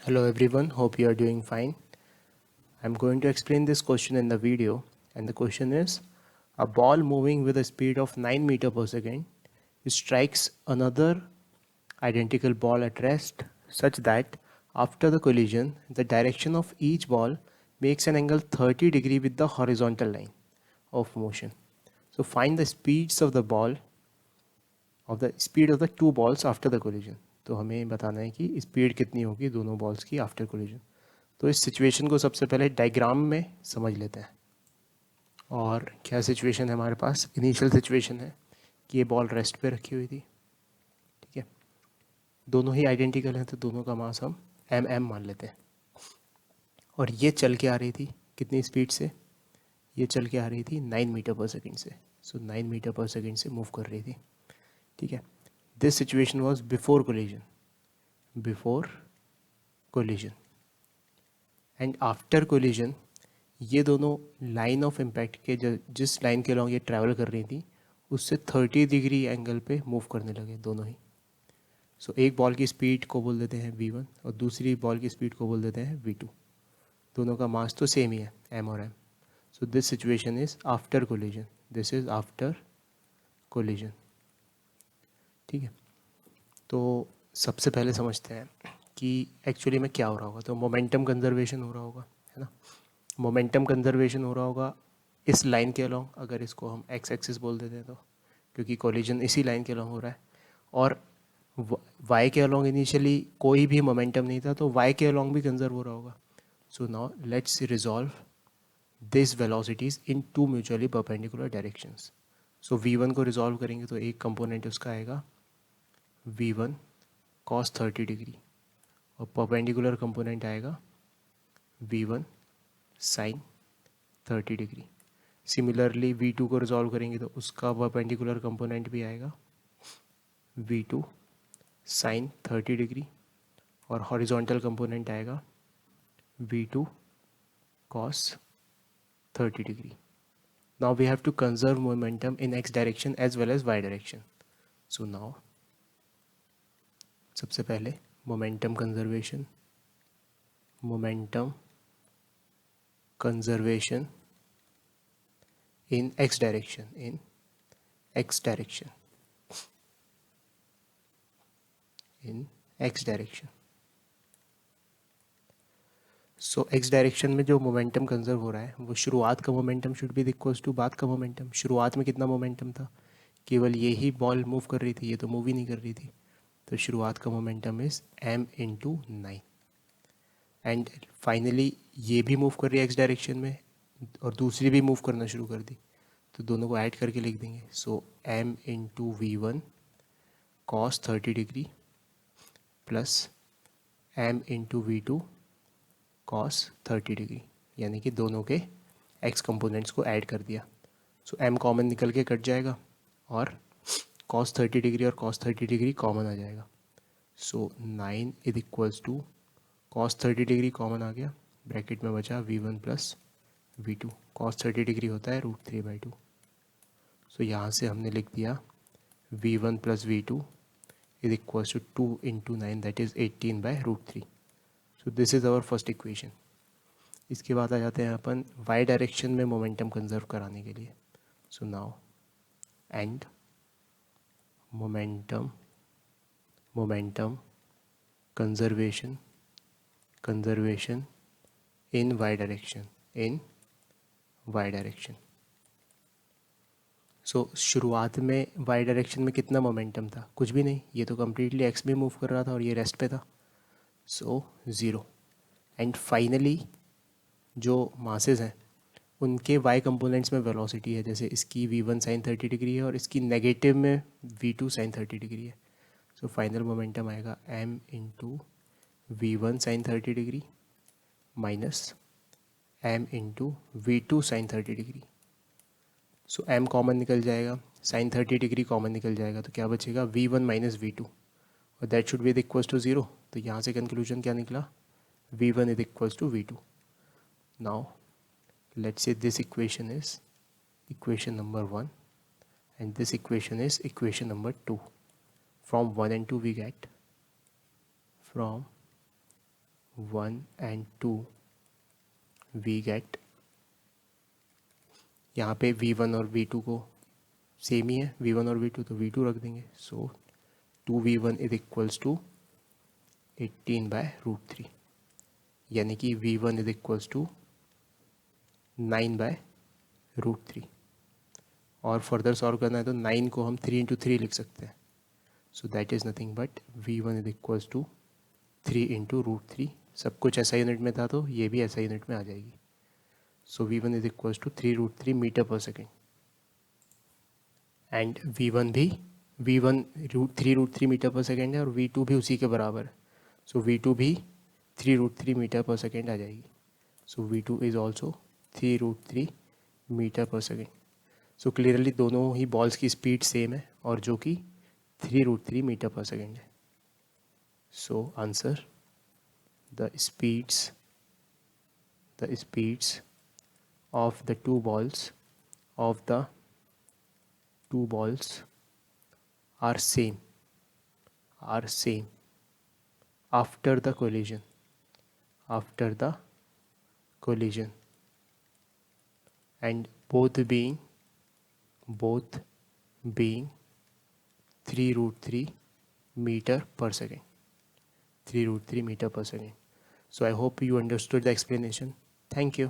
Hello everyone, hope you are doing fine. I'm going to explain this question in the video, and the question is, a ball moving with a speed of 9 meter per second strikes another identical ball at rest such that after the collision the direction of each ball makes an angle 30 degree with the horizontal line of motion. So find the speeds of the ball of the speed of the two balls after the collision. तो हमें बताना है कि speed कितनी होगी दोनों balls की after collision. तो इस सिचुएशन को सबसे पहले डायग्राम में समझ लेते हैं. और क्या सिचुएशन है हमारे पास? इनिशियल सिचुएशन है कि ये बॉल रेस्ट पे रखी हुई थी. ठीक है, दोनों ही आइडेंटिकल हैं तो दोनों का मास हम एम मान लेते हैं. और ये चल के आ रही थी कितनी स्पीड से? ये चल के आ रही थी 9 मीटर पर सेकेंड से. सो 9 मीटर पर सेकेंड से मूव कर रही थी. ठीक है, this situation was before collision. Before collision and after collision ये दोनों लाइन ऑफ इम्पैक्ट के जिस लाइन के अलॉन्ग ये ट्रैवल कर रही थी उससे 30 डिग्री एंगल पे मूव करने लगे दोनों ही. सो एक बॉल की स्पीड को बोल देते हैं v1 और दूसरी बॉल की स्पीड को बोल देते हैं v2. दोनों का मास तो सेम ही है, m और m. So this situation is after collision. This is after collision. ठीक है, तो सबसे पहले समझते हैं कि एक्चुअली में क्या हो रहा होगा. तो मोमेंटम कंजर्वेशन हो रहा होगा, है ना. मोमेंटम कंजर्वेशन हो रहा होगा इस लाइन के अलॉन्ग, अगर इसको हम एक्स एक्सिस बोल देते हैं तो, क्योंकि कोलिजन इसी लाइन के अलॉन्ग हो रहा है. और वाई के अलॉन्ग इनिशियली कोई भी मोमेंटम नहीं था तो वाई के अलॉन्ग भी कंजर्व हो रहा होगा. So now let's resolve this velocities in two mutually perpendicular directions. So v1 को रिजॉल्व करेंगे तो एक कंपोनेंट उसका आएगा v1 cos 30 डिग्री और परपेंडिकुलर कंपोनेंट आएगा v1 sin 30 degree. Similarly v2 को रिजॉल्व करेंगे तो उसका परपेंडिकुलर कंपोनेंट भी आएगा v2 sin 30 डिग्री और हॉरिजॉन्टल कंपोनेंट आएगा v2 cos 30 degree. Now we have to conserve momentum in x direction as well as y direction. So now सबसे पहले momentum conservation in x direction, in x direction, in x direction. So x direction में जो momentum conserve हो रहा है वो शुरुआत का momentum should be equals to बाद का मोमेंटम. शुरुआत में कितना मोमेंटम था? केवल ये ही बॉल मूव कर रही थी, ये तो मूव ही नहीं कर रही थी. तो शुरुआत का momentum is m into 9. And finally ये भी मूव कर रही है एक्स डायरेक्शन में और दूसरी भी मूव करना शुरू कर दी, तो दोनों को ऐड करके लिख देंगे. सो m into v1 cos 30 degree plus m into v2 cos 30 degree, यानी कि दोनों के x कंपोनेंट्स को ऐड कर दिया. सो m कॉमन निकल के कट जाएगा और cos 30 डिग्री और cos 30 डिग्री कॉमन आ जाएगा. So 9 is equals to cos 30 degree common आ गया, ब्रैकेट में बचा v1 प्लस v2. cos 30 डिग्री होता है √3/2. सो यहाँ से हमने लिख दिया v1 प्लस v2 is equals to 2 into 9 that is 18/√3. So this is our first equation. इसके बाद आ जाते हैं अपन वाई डायरेक्शन में मोमेंटम कंजर्व कराने के लिए. So now and momentum conservation in Y direction. So शुरुआत में वाई डायरेक्शन में कितना मोमेंटम था? कुछ भी नहीं, ये तो कम्प्लीटली एक्स में मूव कर रहा था और ये रेस्ट पे था. सो 0. एंड फाइनली जो मासेस हैं उनके y कंपोनेंट्स में वेलोसिटी है, जैसे इसकी v1 sin 30 डिग्री है और इसकी नेगेटिव में v2 sin 30 डिग्री है. सो फाइनल मोमेंटम आएगा m into v1 sin 30 degree minus m into v2 sin 30 degree. So m common निकल जाएगा, sin 30 डिग्री कॉमन निकल जाएगा, तो क्या बचेगा v1 माइनस v2 और that should be equals to 0. तो यहाँ से कंक्लूजन क्या निकला? v1 is equals to v2. Now let's say this equation is equation number 1 and this equation is equation number 2. From 1 and 2 we get, from 1 and 2 we get, यहाँ पे v1 और v2 को same ही है, v1 और v2 तो v2 रख देंगे. सो 2v1 is equals to 18/√3, यानी कि v1 इज इक्वल्स टू 9/√3. और फर्दर सॉल्व करना है तो 9 को हम 3 × 3 लिख सकते हैं. So that is nothing but v1 is equals to 3 × √3. सब कुछ ऐसा यूनिट में था तो ये भी ऐसा यूनिट में आ जाएगी. So v1 is equals to 3√3 metre पर सेकेंड. एंड v1 भी v1 3√3 मीटर पर सेकेंड है और v2 भी उसी के बराबर है. सो v2 भी 3√3 मीटर पर सेकेंड आ जाएगी. सो v2 इज़ ऑल्सो 3√3 मीटर पर सेकेंड. सो क्लियरली दोनों ही बॉल्स की स्पीड सेम है और जो कि 3√3 मीटर पर सेकेंड है. So answer, the speeds of the two balls are same after the collision and both being 3√3 meter per second. 3√3 meter per second. So I hope you understood the explanation. Thank you.